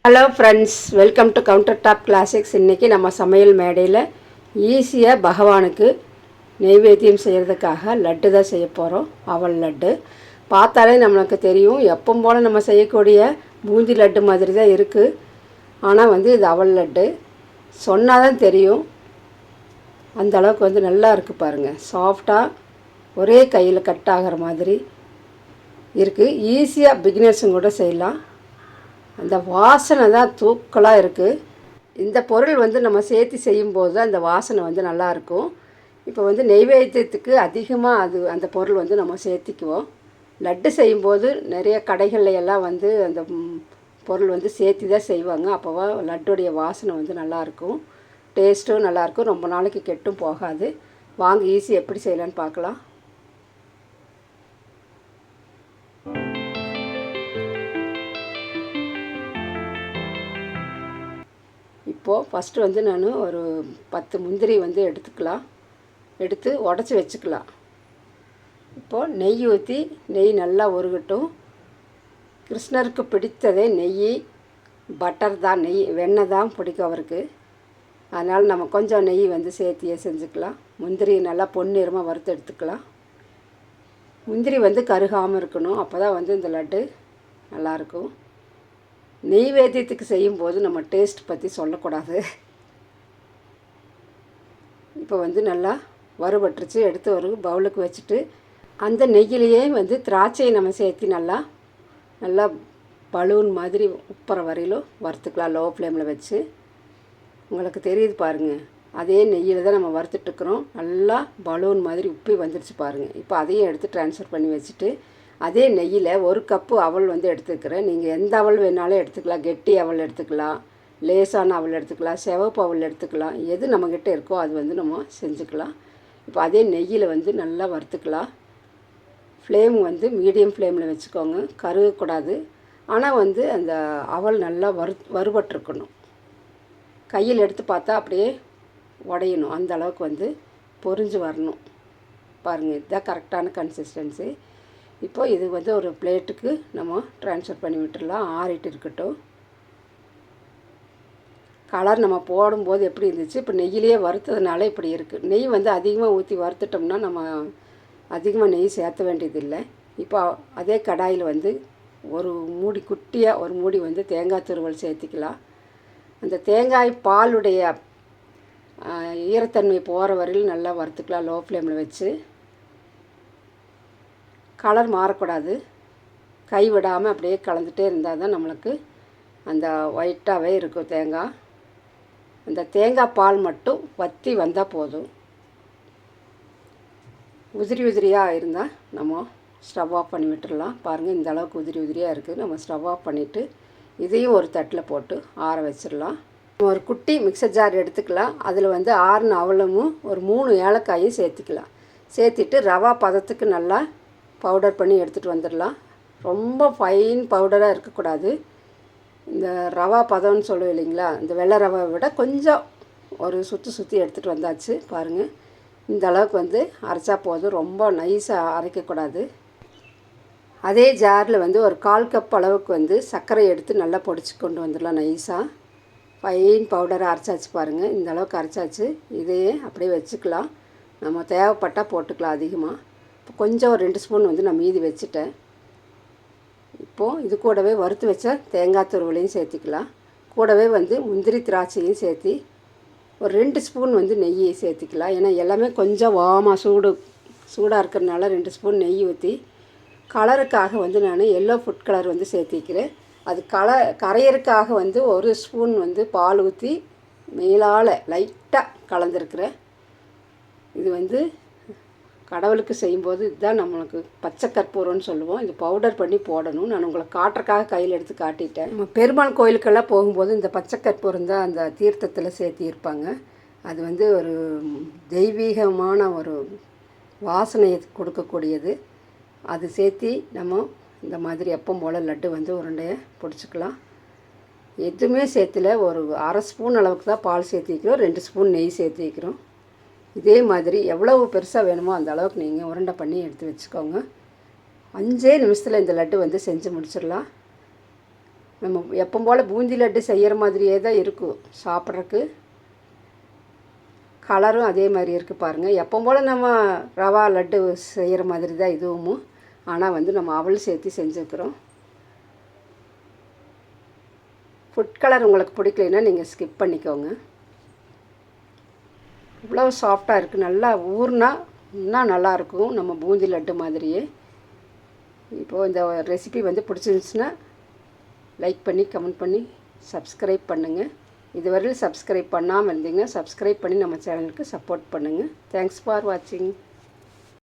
Hello friends, welcome to counter top classics. இன்றைக்கி நம்ம சமையல் மேடையில் ஈஸியாக பகவானுக்கு நெய்வேத்தியம் செய்கிறதுக்காக லட்டு தான் செய்ய போகிறோம். அவல் லட்டு பார்த்தாலே நம்மளுக்கு தெரியும், எப்பவும் போல் நம்ம செய்யக்கூடிய பூந்தி லட்டு மாதிரி தான் இருக்குது. ஆனால் இது அவல் லட்டு சொன்னால் தான் தெரியும், அந்த அளவுக்கு நல்லா இருக்குது பாருங்கள். சாஃப்டாக ஒரே கையில் கட் ஆகிற மாதிரி இருக்குது. ஈஸியாக பிகினர்ஸும் கூட செய்யலாம். அந்த வாசனை தான் தூக்கலாக இருக்குது. இந்த பொருள் நம்ம சேர்த்து செய்யும்போது அந்த வாசனை நல்லாயிருக்கும். இப்போ நெய்வேத்தியத்துக்கு அதிகமாக அந்த பொருள் நம்ம சேர்த்திக்குவோம். லட்டு செய்யும்போது நிறைய கடைகளில் எல்லாம் அந்த பொருள் சேர்த்தி தான் செய்வாங்க. அப்போவா லட்டுடைய வாசனை நல்லாயிருக்கும், டேஸ்ட்டும் நல்லாயிருக்கும், ரொம்ப நாளைக்கு கெட்டும் போகாது. வாங்க ஈஸி எப்படி செய்யலான்னு பார்க்கலாம். இப்போது ஃபஸ்ட்டு நான் ஒரு 10 முந்திரி எடுத்து உடச்சி வச்சுக்கலாம். இப்போது நெய் ஊற்றி நெய் நல்லா உருகட்டும். கிருஷ்ணருக்கு பிடித்ததே நெய், பட்டர் தான், வெண்ணெய் தான் பிடிக்கும் அவருக்கு. அதனால் நம்ம கொஞ்சம் நெய் சேர்த்தியே செஞ்சுக்கலாம். முந்திரி நல்லா பொன்னிறமாக வறுத்து எடுத்துக்கலாம். முந்திரி கருகாமல் இருக்கணும், அப்போ தான் இந்த லட்டு நல்லாயிருக்கும். நெய்வேத்தியத்துக்கு செய்யும்போது நம்ம டேஸ்ட் பற்றி சொல்லக்கூடாது. இப்போ நல்லா வறுபட்டுருச்சு. எடுத்து ஒரு பவுலுக்கு வச்சுட்டு அந்த நெய்யிலேயே திராட்சையை நம்ம சேர்த்து நல்லா பலூன் மாதிரி உப்புற வரையிலும் வறுத்துக்கலாம். லோ ஃப்ளேமில் வச்சு, உங்களுக்கு தெரியுது பாருங்கள், அதே நெய்யில் தான் நம்ம வறுத்துட்ருக்குறோம். நல்லா பலூன் மாதிரி உப்பி வந்துடுச்சு பாருங்கள். இப்போ அதையும் எடுத்து ட்ரான்ஸ்ஃபர் பண்ணி வச்சுட்டு அதே நெய்யில் 1 கப்பு அவல் எடுத்துக்கிறேன். நீங்கள் எந்த அவல் வேணாலும் எடுத்துக்கலாம். கெட்டி அவல் எடுத்துக்கலாம், லேசான அவல் எடுத்துக்கலாம், சிவப்பு அவல் எடுத்துக்கலாம். எது நம்மக்கிட்ட இருக்கோ அது நம்ம செஞ்சுக்கலாம். இப்போ அதே நெய்யில் நல்லா வறுத்துக்கலாம். ஃப்ளேம் மீடியம் ஃப்ளேமில் வச்சுக்கோங்க, கருகக்கூடாது. ஆனால் அந்த அவல் நல்லா வறுபட்டுருக்கணும். கையில் எடுத்து பார்த்தா அப்படியே உடையணும், அந்த அளவுக்கு பொரிஞ்சு வரணும் பாருங்கள். இதுதான் கரெக்டான கன்சிஸ்டன்சி. இப்போ இது ஒரு பிளேட்டுக்கு நம்ம ட்ரான்ஸ்ஃபர் பண்ணி விட்டுடலாம். ஆறிட்டு இருக்கட்டும். கலர் நம்ம போடும்போது எப்படி இருந்துச்சு, இப்போ நெய்யிலேயே வறுத்ததுனால இப்படி இருக்குது. நெய் அதிகமாக ஊற்றி வறுத்துட்டோம்னா நம்ம அதிகமாக நெய் சேர்த்த வேண்டியதில்லை. இப்போ அதே கடாயில் ஒரு மூடி, குட்டியாக ஒரு மூடி தேங்காய் துருவல் சேர்த்திக்கலாம். அந்த தேங்காய் பாலுடைய ஈரத்தன்மை போகிற வரையில் நல்லா வறுத்துக்கலாம். லோ ஃப்ளேமில் வச்சு, கலர் மாறக்கூடாது. கை விடாமல் அப்படியே கலந்துகிட்டே இருந்தால் தான் நம்மளுக்கு அந்த ஒயிட்டாகவே இருக்கும் தேங்காய். அந்த தேங்காய் பால் மட்டும் வற்றி வந்தால் போதும். உதிரியாக இருந்தால் நம்ம ஸ்டவ் ஆஃப் பண்ணி விட்டுடலாம். பாருங்கள், இந்த அளவுக்கு உதிரியாக இருக்குது. நம்ம ஸ்டவ் ஆஃப் பண்ணிவிட்டு இதையும் ஒரு தட்டில் போட்டு ஆற வச்சிடலாம். ஒரு குட்டி மிக்சர் ஜார் எடுத்துக்கலாம். அதில் ஆறுன அவலும் ஒரு 3 ஏலக்காயும் சேர்த்துக்கலாம். சேர்த்துட்டு ரவா பதத்துக்கு நல்லா பவுடர் பண்ணி எடுத்துகிட்டு வந்துடலாம். ரொம்ப ஃபைன் பவுடராக இருக்கக்கூடாது. இந்த ரவா பதம்னு சொல்லுவோம் இல்லைங்களா, இந்த வெள்ளை ரவை விட கொஞ்சம் ஒரு சுற்றி எடுத்துகிட்டு வந்தாச்சு பாருங்கள். இந்த அளவுக்கு அரைச்சா போதும், ரொம்ப நைஸாக அரைக்கக்கூடாது. அதே ஜாரில் ஒரு 1/4 கப் அளவுக்கு சர்க்கரை எடுத்து நல்லா பொடிச்சு கொண்டு வந்துடலாம். நைஸாக ஃபைன் பவுடராக அரைச்சாச்சு பாருங்கள். இந்த அளவுக்கு அரைச்சாச்சு. இதையே அப்படியே வச்சுக்கலாம். நம்ம தேவைப்பட்டால் போட்டுக்கலாம் அதிகமாக. இப்போ கொஞ்சம் ஒரு 2 ஸ்பூன் நான் மீதி வச்சுட்டேன். இப்போது இது கூடவே வறுத்து வச்ச தேங்காய் துருவலையும் சேர்த்திக்கலாம். கூடவே முந்திரி திராட்சையும் சேர்த்தி ஒரு 2 ஸ்பூன் நெய்யை சேர்த்திக்கலாம். ஏன்னா எல்லாமே கொஞ்சம் வாமாக சூடாக இருக்கிறதுனால 2 ஸ்பூன் நெய் ஊற்றி கலருக்காக நான் எல்லோ ஃபுட் கலர் சேர்த்திக்கிறேன். அது கரையறதுக்காக 1 ஸ்பூன் பால் ஊற்றி மேலால் லைட்டாக கலந்துருக்கிறேன். இது கடவுளுக்கு செய்யும்போது இதுதான் நம்மளுக்கு பச்சை கற்பூரம்னு சொல்லுவோம். இது பவுடர் பண்ணி போடணும். நான் உங்களுக்கு காட்டுறக்காக கையில் எடுத்து காட்டிட்டேன். நம்ம பெருமாள் கோயிலுக்கெல்லாம் போகும்போது இந்த பச்சை கற்பூரம் தான் அந்த தீர்த்தத்தில் சேர்த்திருப்பாங்க. அது ஒரு தெய்வீகமான ஒரு வாசனையை கொடுக்கக்கூடியது. அது சேர்த்தி நம்ம இந்த மாதிரி எப்பவும் போல் லட்டு உருண்டையை பிடிச்சிக்கலாம். எதுவுமே சேர்த்துல ஒரு 1/2 ஸ்பூன் அளவுக்கு தான் பால் சேர்த்திக்கிறோம், 2 ஸ்பூன் நெய் சேர்த்திக்கிறோம். இதே மாதிரி எவ்வளவு பெருசாக வேணுமோ அந்த அளவுக்கு நீங்கள் உருண்டை பண்ணி எடுத்து வச்சுக்கோங்க. 5 நிமிஷத்தில் இந்த லட்டு செஞ்சு முடிச்சிடலாம். நம்ம எப்பவும் போல் பூந்தி லட்டு செய்கிற மாதிரியே தான் இருக்கும் சாப்பிட்றதுக்கு. கலரும் அதே மாதிரி இருக்குது பாருங்கள். எப்பவும் போல் நம்ம ரவா லட்டு செய்கிற மாதிரி தான் இதுவும். ஆனால் வந்து நம்ம அவல் சேர்த்து செஞ்சுருக்குறோம். ஃபுட் கலர் உங்களுக்கு பிடிக்கலைன்னா நீங்கள் ஸ்கிப் பண்ணிக்கோங்க. இவ்வளோ சாஃப்டாக இருக்குது. நல்லா ஊறுனா இன்னும் நல்லாயிருக்கும் நம்ம பூந்தி லட்டு மாதிரியே. இப்போது இந்த ரெசிபி வந்து பிடிச்சிருந்துச்சுன்னா லைக் பண்ணி கமெண்ட் பண்ணி சப்ஸ்கிரைப் பண்ணுங்கள். இதுவரையில் சப்ஸ்கிரைப் பண்ணாமல் இருந்தீங்கன்னா சப்ஸ்கிரைப் பண்ணி நம்ம சேனலுக்கு சப்போர்ட் பண்ணுங்கள். தேங்க்ஸ் ஃபார் வாட்சிங்.